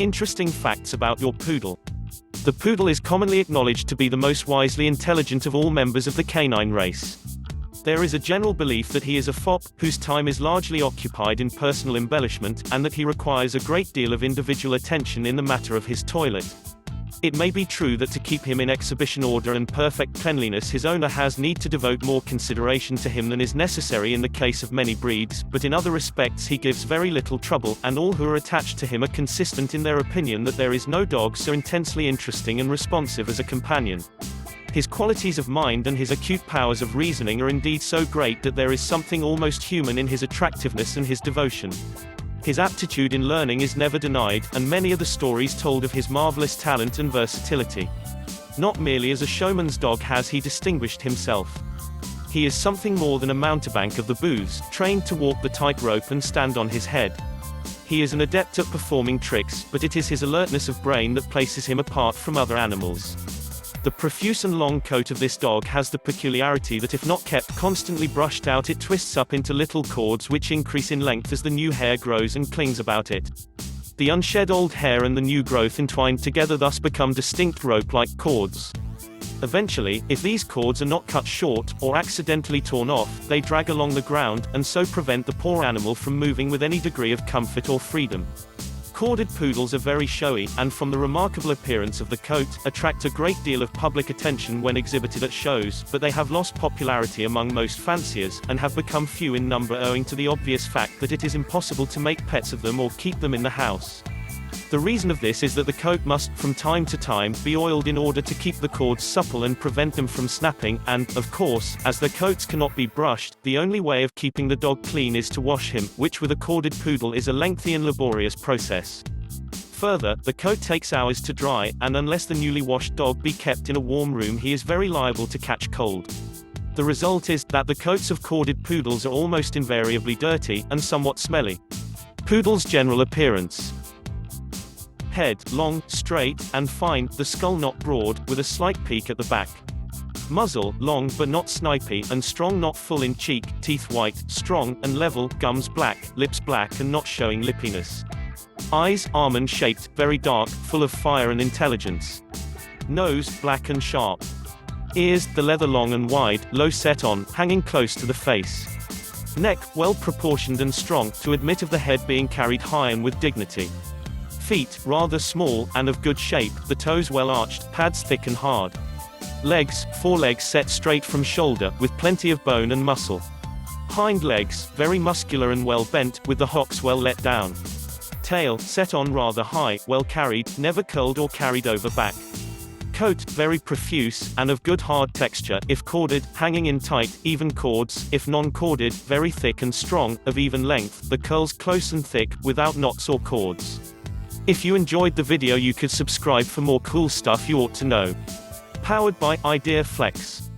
Interesting facts about your poodle. The poodle is commonly acknowledged to be the most wisely intelligent of all members of the canine race. There is a general belief that he is a fop, whose time is largely occupied in personal embellishment, and that he requires a great deal of individual attention in the matter of his toilet. It may be true that to keep him in exhibition order and perfect cleanliness his owner has need to devote more consideration to him than is necessary in the case of many breeds, but in other respects he gives very little trouble, and all who are attached to him are consistent in their opinion that there is no dog so intensely interesting and responsive as a companion. His qualities of mind and his acute powers of reasoning are indeed so great that there is something almost human in his attractiveness and his devotion. His aptitude in learning is never denied, and many are the stories told of his marvelous talent and versatility. Not merely as a showman's dog has he distinguished himself. He is something more than a mountebank of the booths, trained to walk the tightrope and stand on his head. He is an adept at performing tricks, but it is his alertness of brain that places him apart from other animals. The profuse and long coat of this dog has the peculiarity that if not kept constantly brushed out it twists up into little cords which increase in length as the new hair grows and clings about it. The unshed old hair and the new growth entwined together thus become distinct rope-like cords. Eventually, if these cords are not cut short, or accidentally torn off, they drag along the ground, and so prevent the poor animal from moving with any degree of comfort or freedom. Corded poodles are very showy, and from the remarkable appearance of the coat, attract a great deal of public attention when exhibited at shows, but they have lost popularity among most fanciers, and have become few in number owing to the obvious fact that it is impossible to make pets of them or keep them in the house. The reason of this is that the coat must, from time to time, be oiled in order to keep the cords supple and prevent them from snapping, and, of course, as the coats cannot be brushed, the only way of keeping the dog clean is to wash him, which with a corded poodle is a lengthy and laborious process. Further, the coat takes hours to dry, and unless the newly washed dog be kept in a warm room he is very liable to catch cold. The result is, that the coats of corded poodles are almost invariably dirty, and somewhat smelly. Poodle's general appearance. Head, long, straight, and fine, the skull not broad, with a slight peak at the back. Muzzle, long but not snipey, and strong not full in cheek, teeth white, strong, and level, gums black, lips black and not showing lippiness. Eyes, almond-shaped, very dark, full of fire and intelligence. Nose, black and sharp. Ears, the leather long and wide, low set on, hanging close to the face. Neck, well proportioned and strong, to admit of the head being carried high and with dignity. Feet, rather small, and of good shape, the toes well arched, pads thick and hard. Legs, forelegs set straight from shoulder, with plenty of bone and muscle. Hind legs, very muscular and well bent, with the hocks well let down. Tail, set on rather high, well carried, never curled or carried over back. Coat, very profuse, and of good hard texture, if corded, hanging in tight, even cords, if non-corded, very thick and strong, of even length, the curls close and thick, without knots or cords. If you enjoyed the video you could subscribe for more cool stuff you ought to know. Powered by Idea Flex.